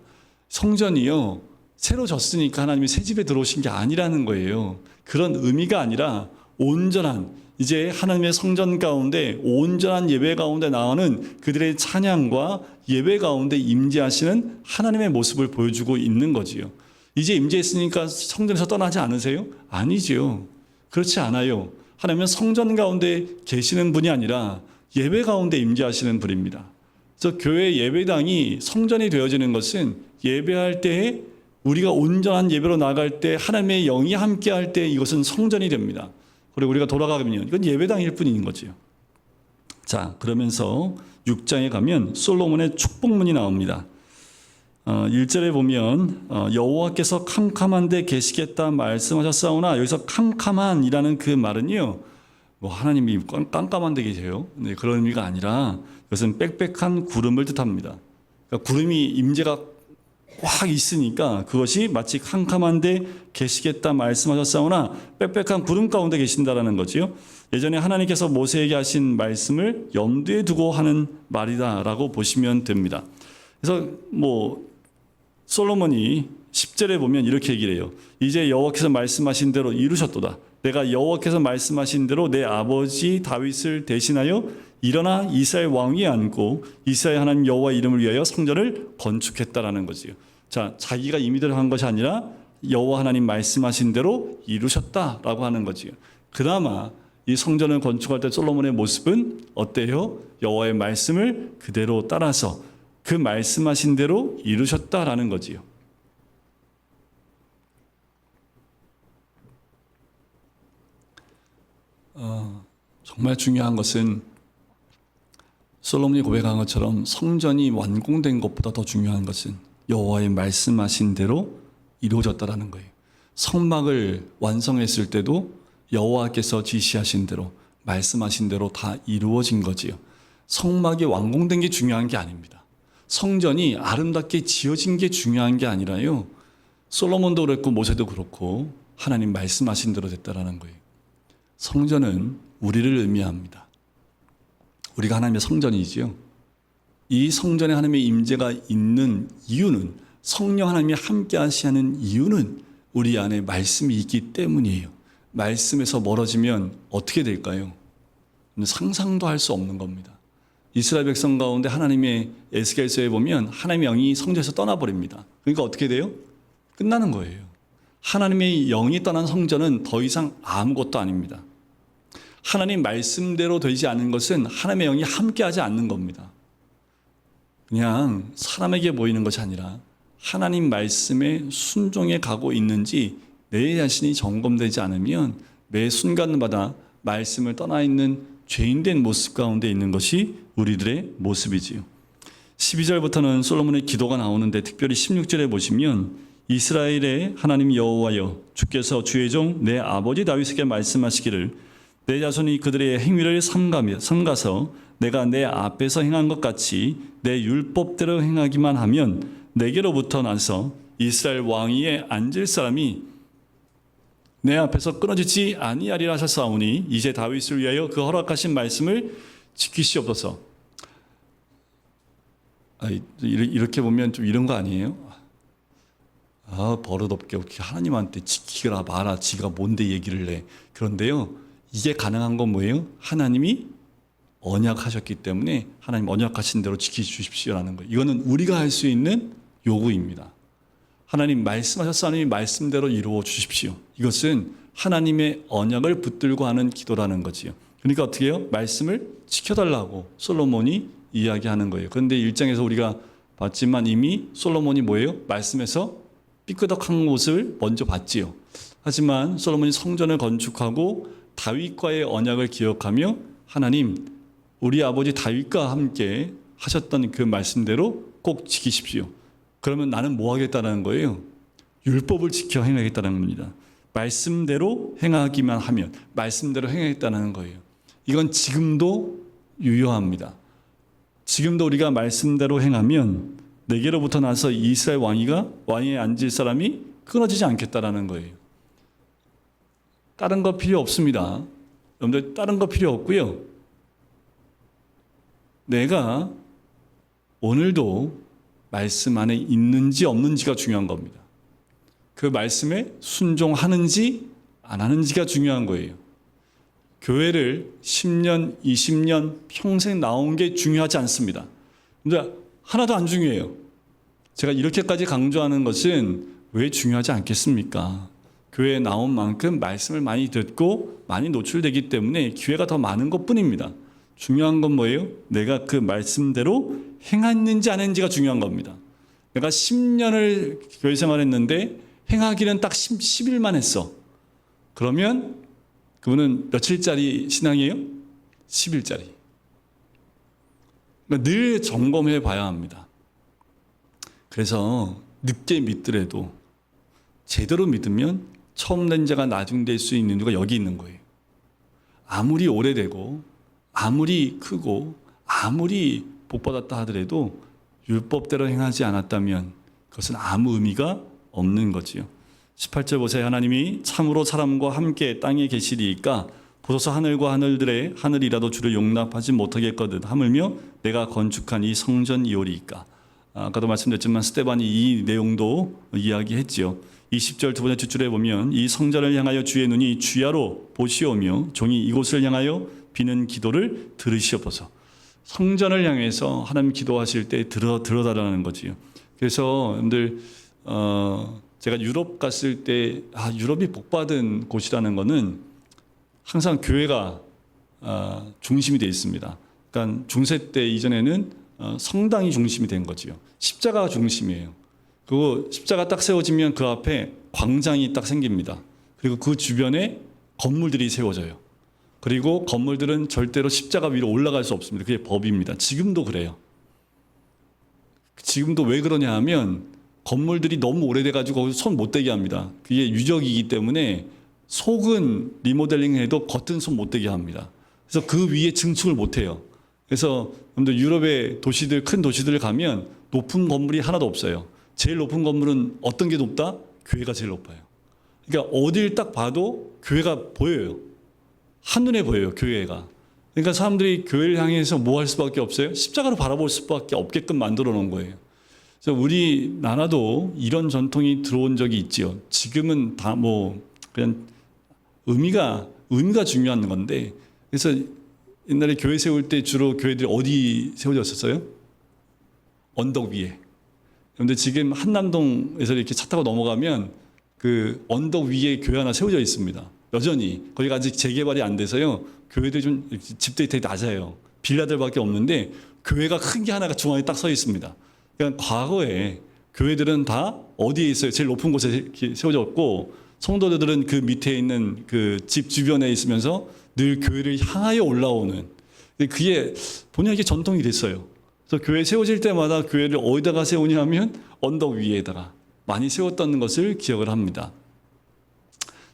성전이요 새로 졌으니까 하나님이 새 집에 들어오신 게 아니라는 거예요. 그런 의미가 아니라 온전한 이제 하나님의 성전 가운데 온전한 예배 가운데 나오는 그들의 찬양과 예배 가운데 임재하시는 하나님의 모습을 보여주고 있는 거지요. 이제 임재했으니까 성전에서 떠나지 않으세요? 아니지요. 그렇지 않아요. 하나님은 성전 가운데 계시는 분이 아니라 예배 가운데 임재하시는 분입니다. 그래서 교회 예배당이 성전이 되어지는 것은 예배할 때에 우리가 온전한 예배로 나갈 때 하나님의 영이 함께할 때 이것은 성전이 됩니다. 그리고 우리가 돌아가면 이건 예배당일 뿐인 거지요. 자, 그러면서 6장에 가면 솔로몬의 축복문이 나옵니다. 1절에 보면 여호와께서 캄캄한데 계시겠다 말씀하셨사오나, 여기서 캄캄한이라는 그 말은요, 뭐 하나님이 깜깜한데 계세요, 네, 그런 의미가 아니라 이것은 빽빽한 구름을 뜻합니다. 그러니까 구름이 임재가 꽉 있으니까 그것이 마치 캄캄한데 계시겠다 말씀하셨사오나 빽빽한 구름 가운데 계신다라는 거지요. 예전에 하나님께서 모세에게 하신 말씀을 염두에 두고 하는 말이다라고 보시면 됩니다. 그래서 솔로몬이 10절에 보면 이렇게 얘기를 해요. 이제 여호와께서 말씀하신 대로 이루셨도다. 내가 여호와께서 말씀하신 대로 내 아버지 다윗을 대신하여 일어나 이스라엘 왕위에 앉고 이스라엘 하나님 여호와 이름을 위하여 성전을 건축했다라는 거지요. 자, 자기가 임의대로 한 것이 아니라 여호와 하나님 말씀하신 대로 이루셨다라고 하는 거지요. 그나마 이 성전을 건축할 때 솔로몬의 모습은 어때요? 여호와의 말씀을 그대로 따라서 그 말씀하신 대로 이루셨다라는 거지요. 정말 중요한 것은 솔로몬이 고백한 것처럼 성전이 완공된 것보다 더 중요한 것은 여호와의 말씀하신 대로 이루어졌다라는 거예요. 성막을 완성했을 때도 여호와께서 지시하신 대로 말씀하신 대로 다 이루어진 거지요. 성막이 완공된 게 중요한 게 아닙니다. 성전이 아름답게 지어진 게 중요한 게 아니라요, 솔로몬도 그랬고 모세도 그렇고 하나님 말씀하신 대로 됐다라는 거예요. 성전은 우리를 의미합니다. 우리가 하나님의 성전이지요. 이 성전에 하나님의 임재가 있는 이유는, 성령 하나님이 함께 하시는 이유는 우리 안에 말씀이 있기 때문이에요. 말씀에서 멀어지면 어떻게 될까요? 상상도 할 수 없는 겁니다. 이스라엘 백성 가운데 하나님의 에스겔서에 보면 하나님의 영이 성전에서 떠나버립니다. 그러니까 어떻게 돼요? 끝나는 거예요. 하나님의 영이 떠난 성전은 더 이상 아무것도 아닙니다. 하나님 말씀대로 되지 않는 것은 하나님의 영이 함께하지 않는 겁니다. 그냥 사람에게 보이는 것이 아니라 하나님 말씀에 순종해 가고 있는지 내 자신이 점검되지 않으면 매 순간마다 말씀을 떠나 있는 죄인된 모습 가운데 있는 것이 우리들의 모습이지요. 12절부터는 솔로몬의 기도가 나오는데, 특별히 16절에 보시면 이스라엘의 하나님 여호와여, 주께서 주의 종 내 아버지 다윗에게 말씀하시기를 내 자손이 그들의 행위를 삼가서 내가 내 앞에서 행한 것 같이 내 율법대로 행하기만 하면 내게로부터 나서 이스라엘 왕위에 앉을 사람이 내 앞에서 끊어지지 아니하리라 하셨사오니 이제 다윗을 위하여 그 허락하신 말씀을 지키시옵소서. 이렇게 보면 좀 이런 거 아니에요? 버릇없게 하나님한테 지키라 마라, 지가 뭔데 얘기를 해. 그런데요, 이게 가능한 건 뭐예요? 하나님이 언약하셨기 때문에 하나님 언약하신 대로 지켜주십시오라는 거예요. 이거는 우리가 할 수 있는 요구입니다. 하나님 말씀하셨사오니 말씀대로 이루어 주십시오. 이것은 하나님의 언약을 붙들고 하는 기도라는 거지요. 그러니까 어떻게 해요? 말씀을 지켜달라고 솔로몬이 이야기하는 거예요. 그런데 1장에서 우리가 봤지만 이미 솔로몬이 뭐예요? 말씀에서 삐끄덕한 모습을 먼저 봤지요. 하지만 솔로몬이 성전을 건축하고 다윗과의 언약을 기억하며 하나님, 우리 아버지 다윗과 함께 하셨던 그 말씀대로 꼭 지키십시오. 그러면 나는 뭐 하겠다는 거예요? 율법을 지켜 행하겠다는 겁니다. 말씀대로 행하기만 하면, 말씀대로 행하겠다는 거예요. 이건 지금도 유효합니다. 지금도 우리가 말씀대로 행하면 내게로부터 나서 이스라엘 왕위에 앉을 사람이 끊어지지 않겠다라는 거예요. 다른 거 필요 없습니다. 여러분들, 다른 거 필요 없고요. 내가 오늘도 말씀 안에 있는지 없는지가 중요한 겁니다. 그 말씀에 순종하는지 안 하는지가 중요한 거예요. 교회를 10년, 20년, 평생 나온 게 중요하지 않습니다. 근데 하나도 안 중요해요. 제가 이렇게까지 강조하는 것은 왜 중요하지 않겠습니까? 교회에 나온 만큼 말씀을 많이 듣고 많이 노출되기 때문에 기회가 더 많은 것뿐입니다. 중요한 건 뭐예요? 내가 그 말씀대로 행했는지 안 했는지가 중요한 겁니다. 내가 10년을 교회 생활했는데 행하기는 딱 10일만 했어. 그러면 그분은 며칠짜리 신앙이에요? 10일짜리. 그러니까 늘 점검해 봐야 합니다. 그래서 늦게 믿더라도 제대로 믿으면 처음 된 자가 나중 될 수 있는 이유가 여기 있는 거예요. 아무리 오래되고 아무리 크고 아무리 복받았다 하더라도 율법대로 행하지 않았다면 그것은 아무 의미가 없는 거지요. 18절 보세요. 하나님이 참으로 사람과 함께 땅에 계시리이까 보소서 하늘과 하늘들의 하늘이라도 주를 용납하지 못하겠거든 하물며 내가 건축한 이 성전이오리이까. 아까도 말씀드렸지만 스데반이 이 내용도 이야기했지요. 20절 두 번째 뒷줄에 보면 이 성전을 향하여 주의 눈이 주야로 보시오며 종이 이곳을 향하여 비는 기도를 들으시옵소서. 성전을 향해서 하나님 기도하실 때 들어달라는 거지요. 그래서 여러분들 제가 유럽 갔을 때 유럽이 복받은 곳이라는 거는 항상 교회가 중심이 되어 있습니다. 그러니까 중세 때 이전에는 성당이 중심이 된 거지요. 십자가가 중심이에요. 그리고 십자가 딱 세워지면 그 앞에 광장이 딱 생깁니다. 그리고 그 주변에 건물들이 세워져요. 그리고 건물들은 절대로 십자가 위로 올라갈 수 없습니다. 그게 법입니다. 지금도 그래요. 지금도 왜 그러냐 하면 건물들이 너무 오래돼가지고 거기서 손 못 대게 합니다. 그게 유적이기 때문에 속은 리모델링 해도 겉은 손 못 대게 합니다. 그래서 그 위에 증축을 못 해요. 그래서 여러분들 유럽의 도시들, 큰 도시들 가면 높은 건물이 하나도 없어요. 제일 높은 건물은 어떤 게 높다? 교회가 제일 높아요. 그러니까 어딜 딱 봐도 교회가 보여요. 한눈에 보여요, 교회가. 그러니까 사람들이 교회를 향해서 뭐 할 수밖에 없어요? 십자가로 바라볼 수밖에 없게끔 만들어 놓은 거예요. 그래서 우리나라도 이런 전통이 들어온 적이 있지요. 지금은 다 그냥 의미가 중요한 건데, 그래서 옛날에 교회 세울 때 주로 교회들이 어디 세워졌었어요? 언덕 위에. 그런데 지금 한남동에서 이렇게 차 타고 넘어가면 그 언덕 위에 교회 하나 세워져 있습니다. 여전히 거기가 아직 재개발이 안 돼서요. 교회들이 좀 집들이 되게 낮아요. 빌라들밖에 없는데 교회가 큰 게 하나가 중앙에 딱 서 있습니다. 그러니까 과거에 교회들은 다 어디에 있어요? 제일 높은 곳에 이렇게 세워졌고 성도들은 그 밑에 있는 그 집 주변에 있으면서 늘 교회를 향하여 올라오는, 그게 본연의 이게 전통이 됐어요. 그래서 교회 세워질 때마다 교회를 어디다가 세우냐 하면 언덕 위에다가 많이 세웠다는 것을 기억을 합니다.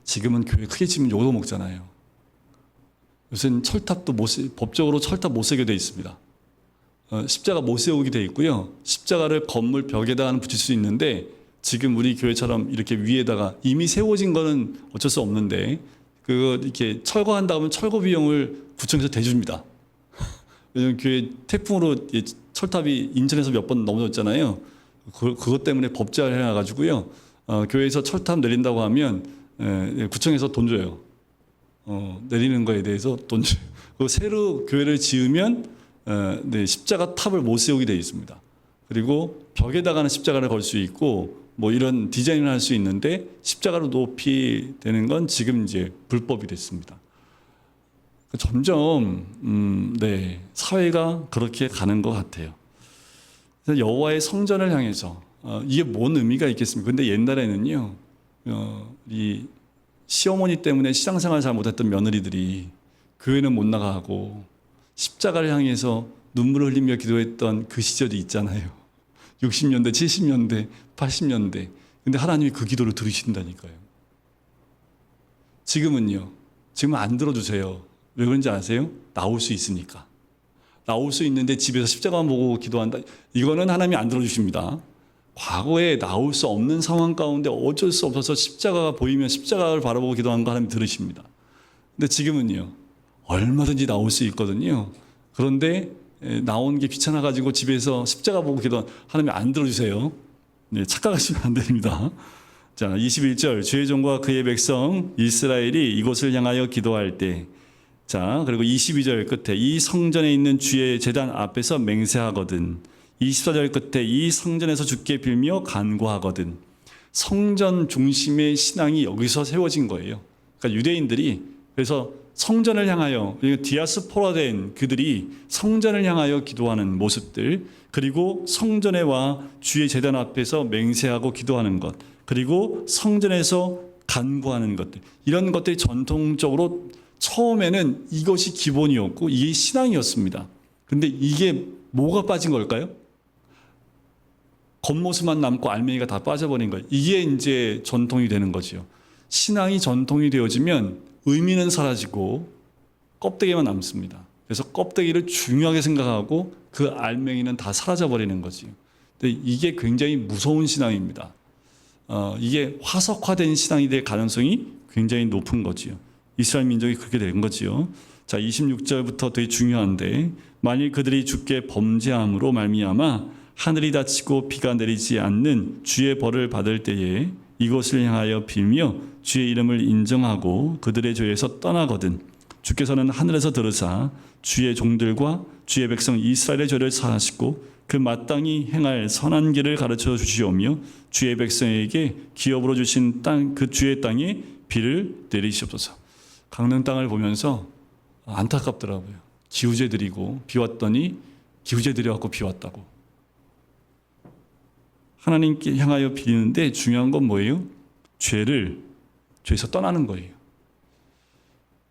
지금은 교회 크게 지면 욕도 먹잖아요. 요새는 철탑도 법적으로 철탑 못 세게 돼 있습니다. 십자가 못 세우게 돼 있고요. 십자가를 건물 벽에다가 붙일 수 있는데 지금 우리 교회처럼 이렇게 위에다가 이미 세워진 거는 어쩔 수 없는데 그거 이렇게 철거한다 하면 철거 비용을 구청에서 대줍니다. 왜냐면 교회 태풍으로 철탑이 인천에서 몇 번 넘어졌잖아요. 그것 때문에 법제화를 해놔가지고요. 교회에서 철탑 내린다고 하면 구청에서 돈 줘요. 내리는 거에 대해서 돈 줘요. 그리고 새로 교회를 지으면 십자가 탑을 못 세우게 되어 있습니다. 그리고 벽에다가는 십자가를 걸 수 있고 뭐 이런 디자인을 할 수 있는데 십자가로 높이 되는 건 지금 이제 불법이 됐습니다. 점점 사회가 그렇게 가는 것 같아요. 그래서 여호와의 성전을 향해서 이게 뭔 의미가 있겠습니까? 근데 옛날에는요, 이 시어머니 때문에 시장생활 잘 못했던 며느리들이 교회는 못 나가고 십자가를 향해서 눈물을 흘리며 기도했던 그 시절이 있잖아요. 60년대, 70년대, 80년대. 근데 하나님이 그 기도를 들으신다니까요. 지금은요. 지금은 안 들어주세요. 왜 그런지 아세요? 나올 수 있으니까. 나올 수 있는데 집에서 십자가만 보고 기도한다. 이거는 하나님이 안 들어주십니다. 과거에 나올 수 없는 상황 가운데 어쩔 수 없어서 십자가가 보이면 십자가를 바라보고 기도하는 거 하나님이 들으십니다. 근데 지금은요. 얼마든지 나올 수 있거든요. 그런데 나온 게 귀찮아가지고 집에서 십자가 보고 기도하는 하나님이 안 들어주세요. 네, 착각하시면 안 됩니다. 자, 21절 주의 종과 그의 백성 이스라엘이 이곳을 향하여 기도할 때, 자, 그리고 22절 끝에 이 성전에 있는 주의 제단 앞에서 맹세하거든. 24절 끝에 이 성전에서 주께 빌며 간구하거든. 성전 중심의 신앙이 여기서 세워진 거예요. 그러니까 유대인들이 그래서 성전을 향하여, 디아스포라된 그들이 성전을 향하여 기도하는 모습들, 그리고 성전에 와 주의 제단 앞에서 맹세하고 기도하는 것, 그리고 성전에서 간구하는 것들, 이런 것들이 전통적으로 처음에는 이것이 기본이었고 이게 신앙이었습니다. 그런데 이게 뭐가 빠진 걸까요? 겉모습만 남고 알맹이가 다 빠져버린 거예요. 이게 이제 전통이 되는 거지요. 신앙이 전통이 되어지면 의미는 사라지고 껍데기만 남습니다. 그래서 껍데기를 중요하게 생각하고 그 알맹이는 다 사라져버리는 거지요. 근데 이게 굉장히 무서운 신앙입니다. 이게 화석화된 신앙이 될 가능성이 굉장히 높은 거지요. 이스라엘 민족이 그렇게 된 거지요. 자, 26절부터 되게 중요한데, 만일 그들이 주께 범죄함으로 말미암아 하늘이 닫히고 비가 내리지 않는 주의 벌을 받을 때에 이곳을 향하여 빌며 주의 이름을 인정하고 그들의 죄에서 떠나거든 주께서는 하늘에서 들으사 주의 종들과 주의 백성 이스라엘의 죄를 사하시고 그 마땅히 행할 선한 길을 가르쳐 주시오며 주의 백성에게 기업으로 주신 땅, 그 주의 땅에 비를 내리시옵소서. 강릉 땅을 보면서 안타깝더라고요. 기후제 드리고 비 왔더니 기후제 드려갖고 비 왔다고. 하나님께 향하여 빌리는데 중요한 건 뭐예요? 죄에서 떠나는 거예요.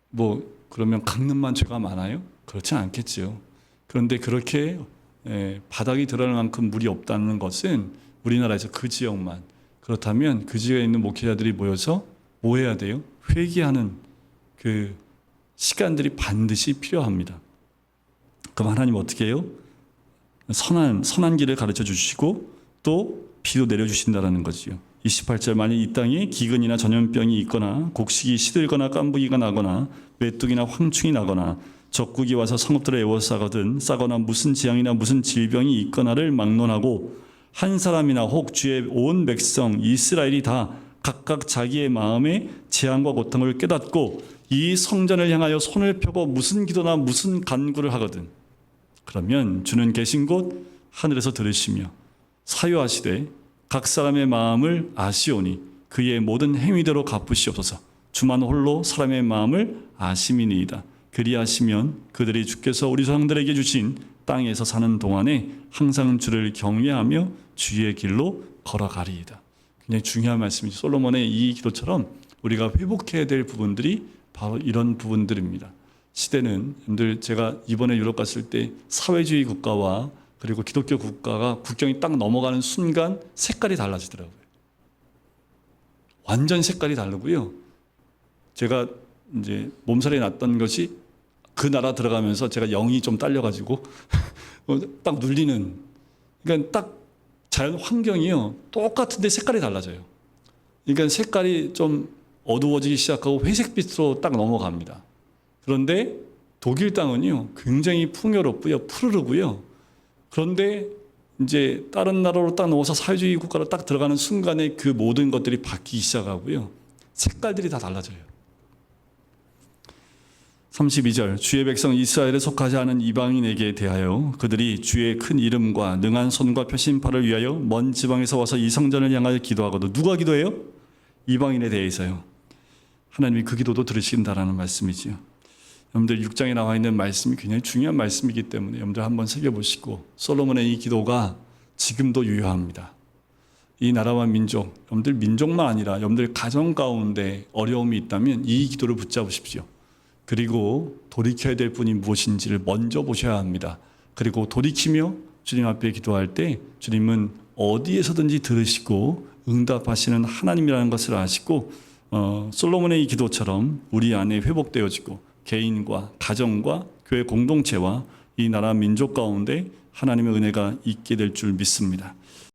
뭐 그러면 강릉만 죄가 많아요? 그렇진 않겠지요. 그런데 그렇게 바닥이 드러날 만큼 물이 없다는 것은 우리나라에서 그 지역만. 그렇다면 그 지역에 있는 목회자들이 모여서 뭐 해야 돼요? 회개하는 그 시간들이 반드시 필요합니다. 그럼 하나님 어떻게 해요? 선한 길을 가르쳐 주시고 또 비도 내려주신다라는 거지요. 28절, 만일 이 땅에 기근이나 전염병이 있거나 곡식이 시들거나 깐부기가 나거나 메뚜기나 황충이 나거나 적국이 와서 성읍들을 에워싸거나 무슨 재앙이나 무슨 질병이 있거나를 막론하고 한 사람이나 혹 주의 온 백성 이스라엘이 다 각각 자기의 마음에 재앙과 고통을 깨닫고 이 성전을 향하여 손을 펴고 무슨 기도나 무슨 간구를 하거든 그러면 주는 계신 곳 하늘에서 들으시며 사유하시되 각 사람의 마음을 아시오니 그의 모든 행위대로 갚으시옵소서. 주만 홀로 사람의 마음을 아심이니이다. 그리하시면 그들이 주께서 우리 조상들에게 주신 땅에서 사는 동안에 항상 주를 경외하며 주의 길로 걸어가리이다. 굉장히 중요한 말씀이죠. 솔로몬의 이 기도처럼 우리가 회복해야 될 부분들이 바로 이런 부분들입니다. 시대는 여러분들 제가 이번에 유럽 갔을 때 사회주의 국가와 그리고 기독교 국가가 국경이 딱 넘어가는 순간 색깔이 달라지더라고요. 완전 색깔이 다르고요. 제가 이제 몸살이 났던 것이 그 나라 들어가면서 제가 영이 좀 딸려가지고 딱 눌리는. 그러니까 딱 자연 환경이요. 똑같은데 색깔이 달라져요. 그러니까 색깔이 좀 어두워지기 시작하고 회색빛으로 딱 넘어갑니다. 그런데 독일 땅은요. 굉장히 풍요롭고요. 푸르르고요. 그런데 이제 다른 나라로 딱 넘어서 사회주의 국가로 딱 들어가는 순간에 그 모든 것들이 바뀌기 시작하고요. 색깔들이 다 달라져요. 32절, 주의 백성 이스라엘에 속하지 않은 이방인에게 대하여 그들이 주의 큰 이름과 능한 손과 표심팔을 위하여 먼 지방에서 와서 이 성전을 향하여 기도하거든. 누가 기도해요? 이방인에 대해서요. 하나님이 그 기도도 들으신다라는 말씀이지요. 여러분들 6장에 나와 있는 말씀이 굉장히 중요한 말씀이기 때문에 여러분들 한번 새겨보시고 솔로몬의 이 기도가 지금도 유효합니다. 이 나라와 민족, 여러분들 민족만 아니라 여러분들 가정 가운데 어려움이 있다면 이 기도를 붙잡으십시오. 그리고 돌이켜야 될 분이 무엇인지를 먼저 보셔야 합니다. 그리고 돌이키며 주님 앞에 기도할 때 주님은 어디에서든지 들으시고 응답하시는 하나님이라는 것을 아시고 솔로몬의 이 기도처럼 우리 안에 회복되어지고 개인과 가정과 교회 공동체와 이 나라 민족 가운데 하나님의 은혜가 있게 될 줄 믿습니다.